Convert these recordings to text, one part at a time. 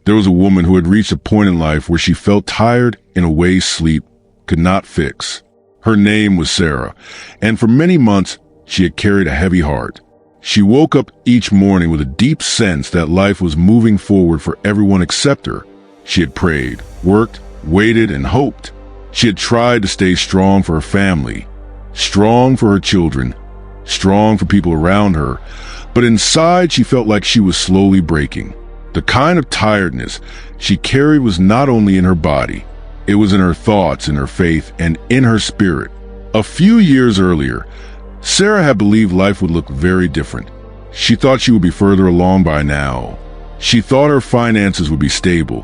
There was a woman who had reached a point in life where she felt tired in a way sleep could not fix. Her name was Sarah, and for many months, she had carried a heavy heart. She woke up each morning with a deep sense that life was moving forward for everyone except her. She had prayed, worked, waited, and hoped. She had tried to stay strong for her family, strong for her children, strong for people around her, but inside she felt like she was slowly breaking. The kind of tiredness she carried was not only in her body, it was in her thoughts, in her faith, and in her spirit. A few years earlier, Sarah had believed life would look very different. She thought she would be further along by now. She thought her finances would be stable,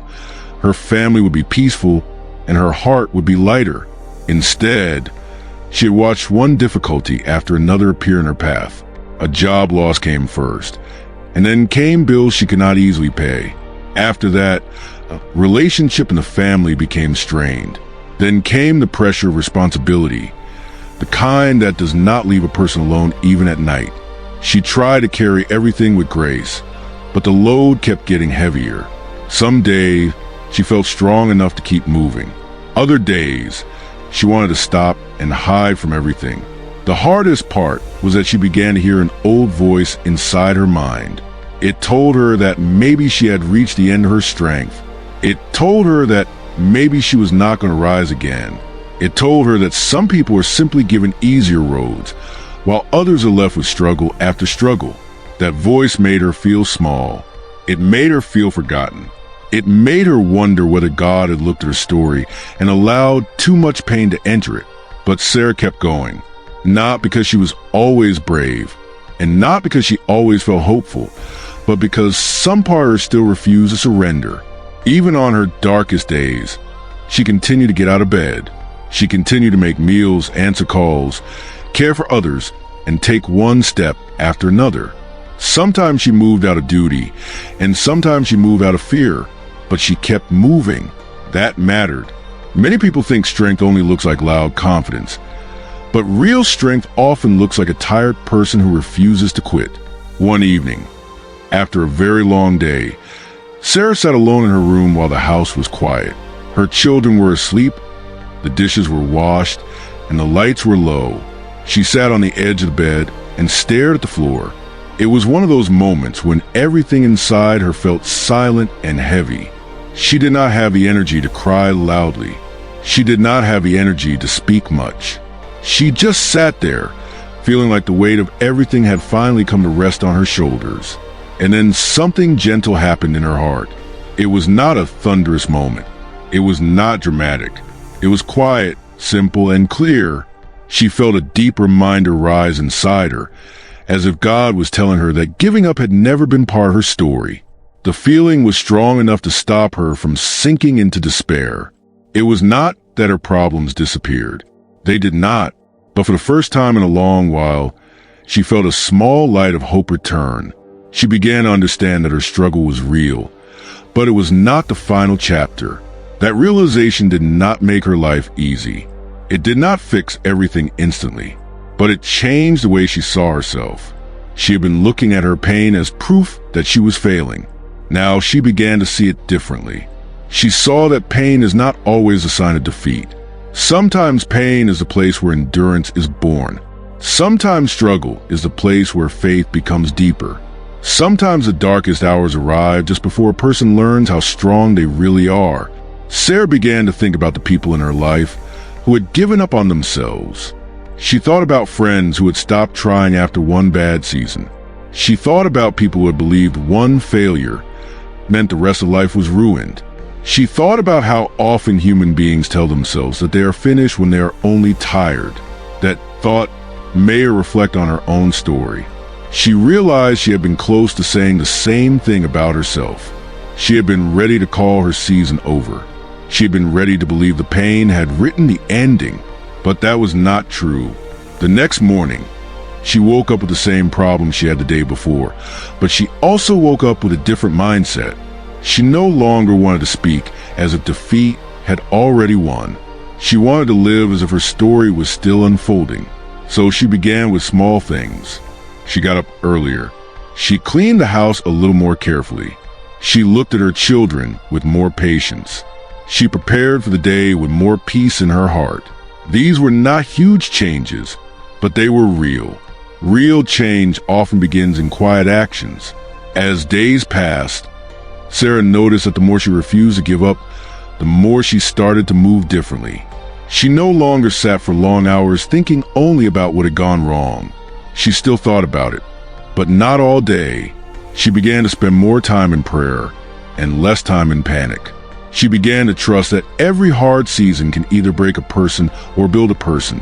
her family would be peaceful, and her heart would be lighter. Instead, she had watched one difficulty after another appear in her path. A job loss came first, and then came bills she could not easily pay. After that, a relationship in the family became strained. Then came the pressure of responsibility, the kind that does not leave a person alone even at night. She tried to carry everything with grace, but the load kept getting heavier. Some days, she felt strong enough to keep moving. Other days, she wanted to stop and hide from everything. The hardest part was that she began to hear an old voice inside her mind. It told her that maybe she had reached the end of her strength. It told her that maybe she was not going to rise again. It told her that some people are simply given easier roads, while others are left with struggle after struggle. That voice made her feel small. It made her feel forgotten. It made her wonder whether God had looked at her story and allowed too much pain to enter it. But Sarah kept going, not because she was always brave, and not because she always felt hopeful, but because some part of her still refused to surrender. Even on her darkest days, she continued to get out of bed. She continued to make meals, answer calls, care for others, and take one step after another. Sometimes she moved out of duty, and sometimes she moved out of fear, but she kept moving. That mattered. Many people think strength only looks like loud confidence, but real strength often looks like a tired person who refuses to quit. One evening, after a very long day, Sarah sat alone in her room while the house was quiet. Her children were asleep, the dishes were washed, and the lights were low. She sat on the edge of the bed and stared at the floor. It was one of those moments when everything inside her felt silent and heavy. She did not have the energy to cry loudly. She did not have the energy to speak much. She just sat there, feeling like the weight of everything had finally come to rest on her shoulders. And then something gentle happened in her heart. It was not a thunderous moment. It was not dramatic. It was quiet, simple, and clear. She felt a deep reminder rise inside her, as if God was telling her that giving up had never been part of her story. The feeling was strong enough to stop her from sinking into despair. It was not that her problems disappeared. They did not. But for the first time in a long while, she felt a small light of hope return. She began to understand that her struggle was real, but it was not the final chapter. That realization did not make her life easy. It did not fix everything instantly, but it changed the way she saw herself. She had been looking at her pain as proof that she was failing. Now she began to see it differently. She saw that pain is not always a sign of defeat. Sometimes pain is the place where endurance is born. Sometimes struggle is the place where faith becomes deeper. Sometimes the darkest hours arrive just before a person learns how strong they really are. Sarah began to think about the people in her life who had given up on themselves. She thought about friends who had stopped trying after one bad season. She thought about people who had believed one failure meant the rest of life was ruined. She thought about how often human beings tell themselves that they are finished when they are only tired. That thought made her reflect on her own story. She realized she had been close to saying the same thing about herself. She had been ready to call her season over. She had been ready to believe the pain had written the ending, but that was not true. The next morning, she woke up with the same problem she had the day before, but she also woke up with a different mindset. She no longer wanted to speak as if defeat had already won. She wanted to live as if her story was still unfolding. So she began with small things. She got up earlier. She cleaned the house a little more carefully. She looked at her children with more patience. She prepared for the day with more peace in her heart. These were not huge changes, but they were real. Real change often begins in quiet actions. As days passed, Sarah noticed that the more she refused to give up, the more she started to move differently. She no longer sat for long hours thinking only about what had gone wrong. She still thought about it, but not all day. She began to spend more time in prayer and less time in panic. She began to trust that every hard season can either break a person or build a person,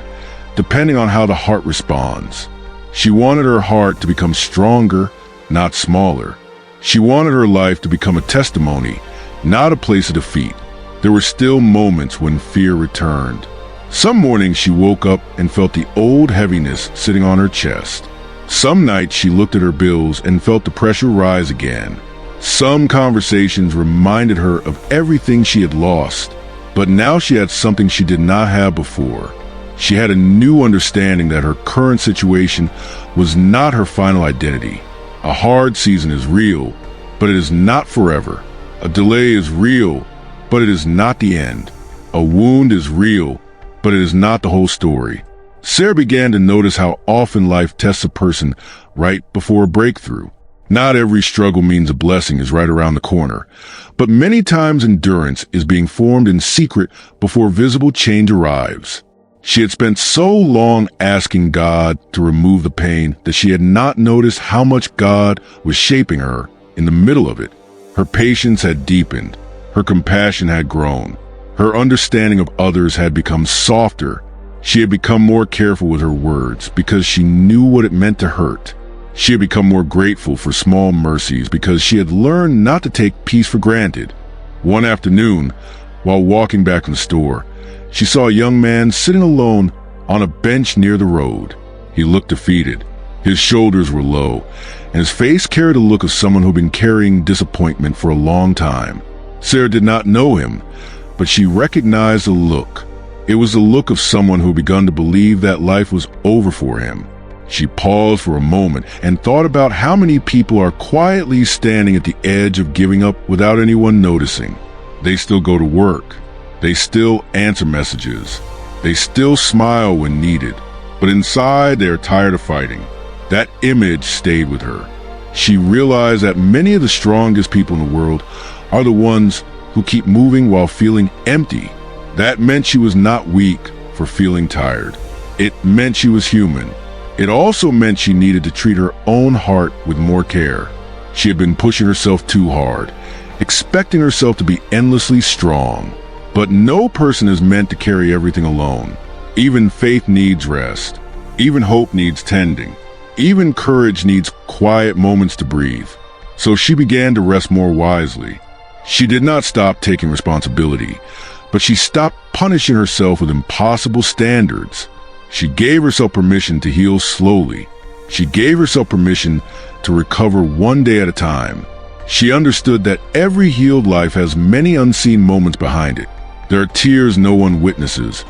depending on how the heart responds. She wanted her heart to become stronger, not smaller. She wanted her life to become a testimony, not a place of defeat. There were still moments when fear returned. Some mornings she woke up and felt the old heaviness sitting on her chest. Some nights she looked at her bills and felt the pressure rise again. Some conversations reminded her of everything she had lost, but now she had something she did not have before. She had a new understanding that her current situation was not her final identity. A hard season is real, but it is not forever. A delay is real, but it is not the end. A wound is real, but it is not the whole story. Sarah began to notice how often life tests a person right before a breakthrough. Not every struggle means a blessing is right around the corner, but many times endurance is being formed in secret before visible change arrives. She had spent so long asking God to remove the pain that she had not noticed how much God was shaping her in the middle of it. Her patience had deepened. Her compassion had grown. Her understanding of others had become softer. She had become more careful with her words because she knew what it meant to hurt. She had become more grateful for small mercies because she had learned not to take peace for granted. One afternoon, while walking back from the store, she saw a young man sitting alone on a bench near the road. He looked defeated. His shoulders were low, and his face carried a look of someone who had been carrying disappointment for a long time. Sarah did not know him, but she recognized the look. It was the look of someone who had begun to believe that life was over for him. She paused for a moment and thought about how many people are quietly standing at the edge of giving up without anyone noticing. They still go to work. They still answer messages. They still smile when needed. But inside, they are tired of fighting. That image stayed with her. She realized that many of the strongest people in the world are the ones who keep moving while feeling empty. That meant she was not weak for feeling tired. It meant she was human. It also meant she needed to treat her own heart with more care. She had been pushing herself too hard, expecting herself to be endlessly strong. But no person is meant to carry everything alone. Even faith needs rest. Even hope needs tending. Even courage needs quiet moments to breathe. So she began to rest more wisely. She did not stop taking responsibility, but she stopped punishing herself with impossible standards. She gave herself permission to heal slowly. She gave herself permission to recover one day at a time. She understood that every healed life has many unseen moments behind it. There are tears no one witnesses,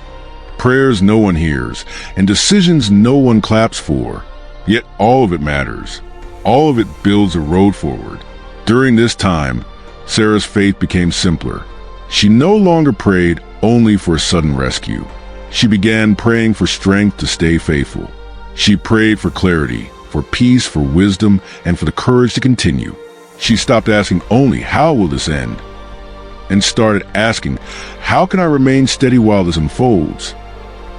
prayers no one hears, and decisions no one claps for. Yet all of it matters. All of it builds a road forward. During this time, Sarah's faith became simpler. She no longer prayed only for a sudden rescue. She began praying for strength to stay faithful. She prayed for clarity, for peace, for wisdom, and for the courage to continue. She stopped asking only, "How will this end?" and started asking, "How can I remain steady while this unfolds?"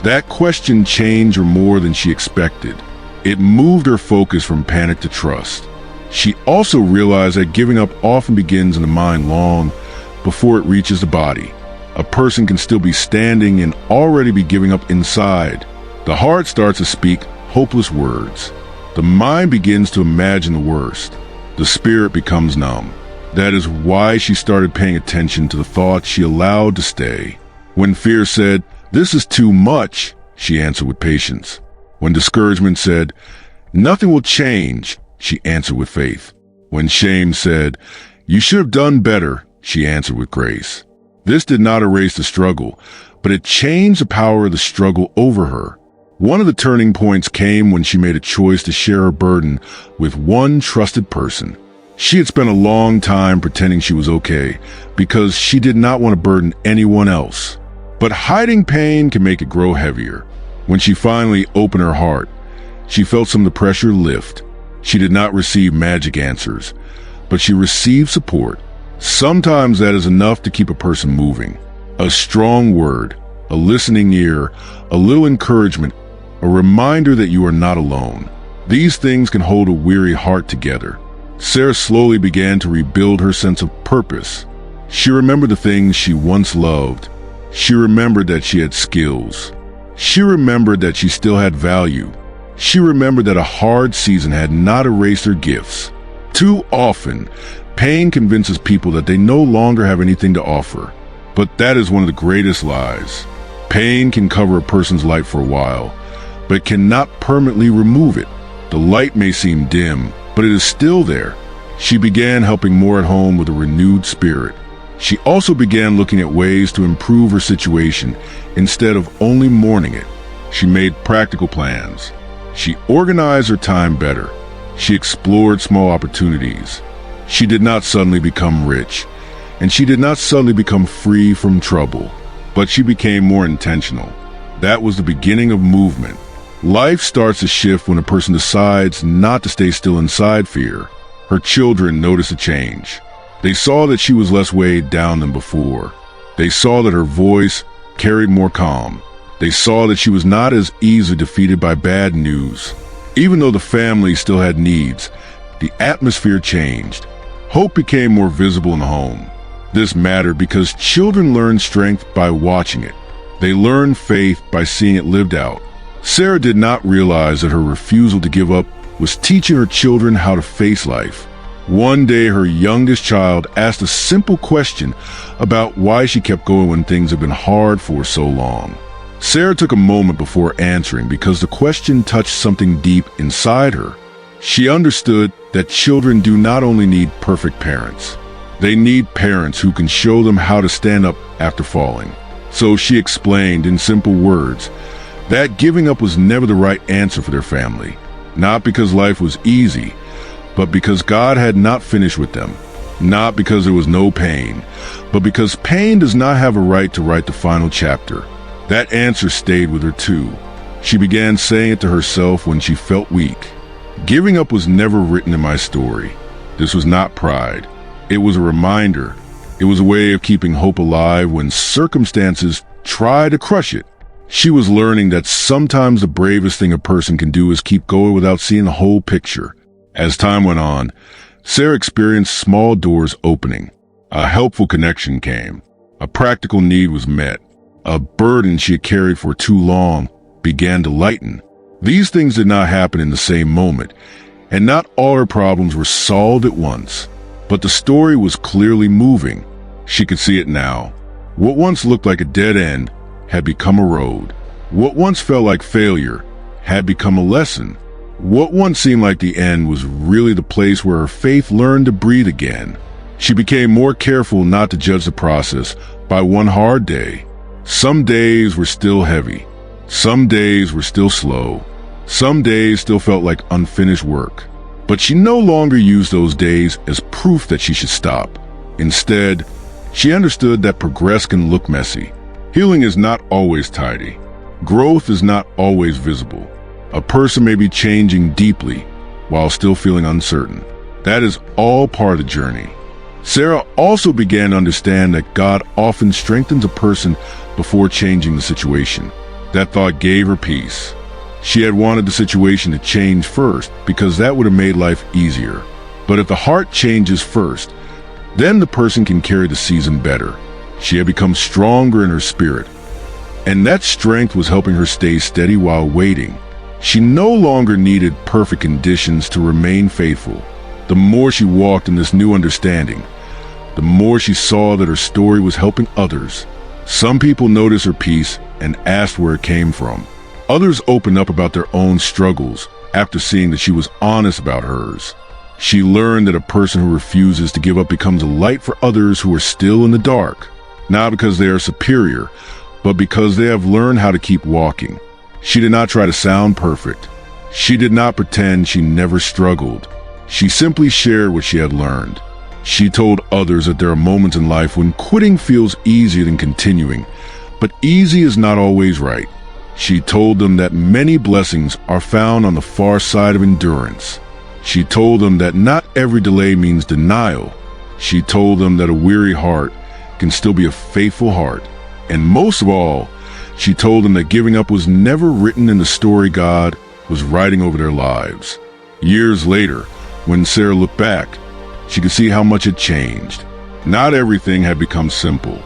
That question changed her more than she expected. It moved her focus from panic to trust. She also realized that giving up often begins in the mind long before it reaches the body. A person can still be standing and already be giving up inside. The heart starts to speak hopeless words. The mind begins to imagine the worst. The spirit becomes numb. That is why she started paying attention to the thoughts she allowed to stay. When fear said, "This is too much," she answered with patience. When discouragement said, "Nothing will change," she answered with faith. When shame said, "You should have done better," she answered with grace. This did not erase the struggle, but it changed the power of the struggle over her. One of the turning points came when she made a choice to share her burden with one trusted person. She had spent a long time pretending she was okay because she did not want to burden anyone else. But hiding pain can make it grow heavier. When she finally opened her heart, she felt some of the pressure lift. She did not receive magic answers, but she received support. Sometimes that is enough to keep a person moving. A strong word, a listening ear, a little encouragement, a reminder that you are not alone. These things can hold a weary heart together. Sarah slowly began to rebuild her sense of purpose. She remembered the things she once loved. She remembered that she had skills. She remembered that she still had value. She remembered that a hard season had not erased her gifts. Too often, pain convinces people that they no longer have anything to offer. But that is one of the greatest lies. Pain can cover a person's light for a while, but it cannot permanently remove it. The light may seem dim, but it is still there. She began helping more at home with a renewed spirit. She also began looking at ways to improve her situation instead of only mourning it. She made practical plans. She organized her time better. She explored small opportunities. She did not suddenly become rich, and she did not suddenly become free from trouble, but she became more intentional. That was the beginning of movement. Life starts to shift when a person decides not to stay still inside fear. Her children noticed a change. They saw that she was less weighed down than before. They saw that her voice carried more calm. They saw that she was not as easily defeated by bad news. Even though the family still had needs, the atmosphere changed. Hope became more visible in the home. This mattered because children learn strength by watching it. They learn faith by seeing it lived out. Sarah did not realize that her refusal to give up was teaching her children how to face life. One day, her youngest child asked a simple question about why she kept going when things had been hard for so long. Sarah took a moment before answering because the question touched something deep inside her. She understood that children do not only need perfect parents. They need parents who can show them how to stand up after falling. So she explained in simple words that giving up was never the right answer for their family. Not because life was easy, but because God had not finished with them. Not because there was no pain, but because pain does not have a right to write the final chapter. That answer stayed with her too. She began saying it to herself when she felt weak. Giving up was never written in my story. This was not pride. It was a reminder. It was a way of keeping hope alive when circumstances try to crush it. She was learning that sometimes the bravest thing a person can do is keep going without seeing the whole picture. As time went on, Sarah experienced small doors opening. A helpful connection came. A practical need was met. A burden she had carried for too long began to lighten. These things did not happen in the same moment, and not all her problems were solved at once. But the story was clearly moving. She could see it now. What once looked like a dead end had become a road. What once felt like failure had become a lesson. What once seemed like the end was really the place where her faith learned to breathe again. She became more careful not to judge the process by one hard day. Some days were still heavy. Some days were still slow. Some days still felt like unfinished work. But she no longer used those days as proof that she should stop. Instead, she understood that progress can look messy. Healing is not always tidy. Growth is not always visible. A person may be changing deeply while still feeling uncertain. That is all part of the journey. Sarah also began to understand that God often strengthens a person before changing the situation. That thought gave her peace. She had wanted the situation to change first because that would have made life easier. But if the heart changes first, then the person can carry the season better. She had become stronger in her spirit, and that strength was helping her stay steady while waiting. She no longer needed perfect conditions to remain faithful. The more she walked in this new understanding, the more she saw that her story was helping others. Some people noticed her peace and asked where it came from. Others opened up about their own struggles after seeing that she was honest about hers. She learned that a person who refuses to give up becomes a light for others who are still in the dark, not because they are superior, but because they have learned how to keep walking. She did not try to sound perfect. She did not pretend she never struggled. She simply shared what she had learned. She told others that there are moments in life when quitting feels easier than continuing, but easy is not always right. She told them that many blessings are found on the far side of endurance. She told them that not every delay means denial. She told them that a weary heart can still be a faithful heart. And most of all, she told them that giving up was never written in the story God was writing over their lives. Years later, when Sarah looked back, she could see how much had changed. Not everything had become simple.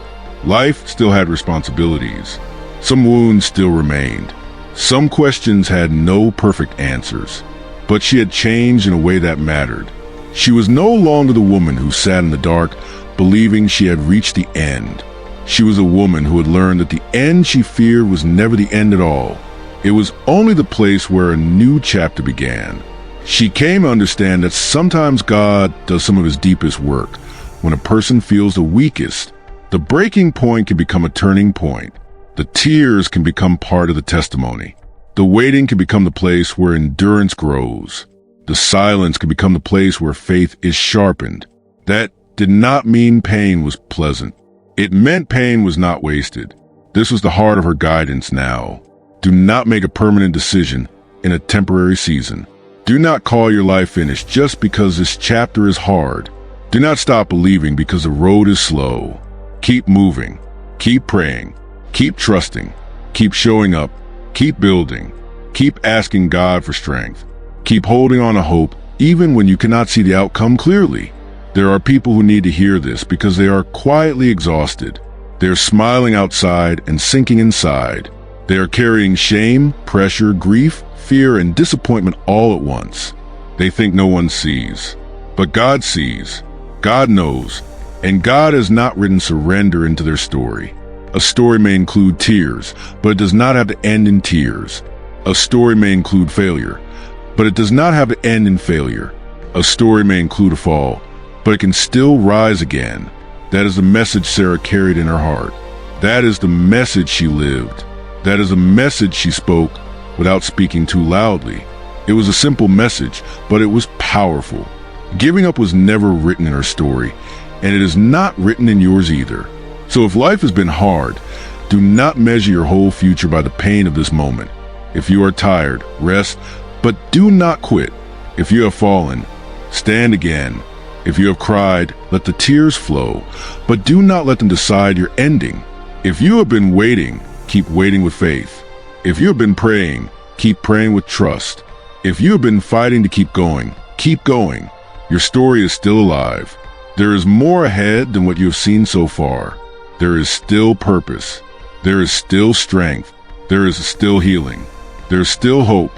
Life still had responsibilities. Some wounds still remained. Some questions had no perfect answers. But she had changed in a way that mattered. She was no longer the woman who sat in the dark, believing she had reached the end. She was a woman who had learned that the end she feared was never the end at all. It was only the place where a new chapter began. She came to understand that sometimes God does some of his deepest work when a person feels the weakest. The breaking point can become a turning point. The tears can become part of the testimony. The waiting can become the place where endurance grows. The silence can become the place where faith is sharpened. That did not mean pain was pleasant. It meant pain was not wasted. This was the heart of her guidance now. Do not make a permanent decision in a temporary season. Do not call your life finished just because this chapter is hard. Do not stop believing because the road is slow. Keep moving. Keep praying. Keep trusting. Keep showing up. Keep building. Keep asking God for strength. Keep holding on to hope even when you cannot see the outcome clearly. There are people who need to hear this because they are quietly exhausted. They are smiling outside and sinking inside. They are carrying shame, pressure, grief, fear, and disappointment all at once. They think no one sees. But God sees. God knows. And God has not written surrender into their story. A story may include tears, but it does not have to end in tears. A story may include failure, but it does not have to end in failure. A story may include a fall, but it can still rise again. That is the message Sarah carried in her heart. That is the message she lived. That is a message she spoke without speaking too loudly. It was a simple message, but it was powerful. Giving up was never written in her story, and it is not written in yours either. So if life has been hard, do not measure your whole future by the pain of this moment. If you are tired, rest, but do not quit. If you have fallen, stand again. If you have cried, let the tears flow, but do not let them decide your ending. If you have been waiting, keep waiting with faith. If you have been praying, keep praying with trust. If you have been fighting to keep going, keep going. Your story is still alive. There is more ahead than what you have seen so far. There is still purpose. There is still strength. There is still healing. There is still hope.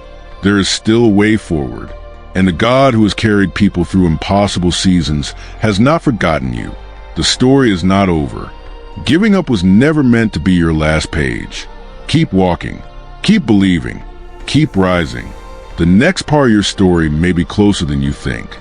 There is still a way forward. And the God who has carried people through impossible seasons has not forgotten you. The story is not over. Giving up was never meant to be your last page. Keep walking. Keep believing. Keep rising. The next part of your story may be closer than you think.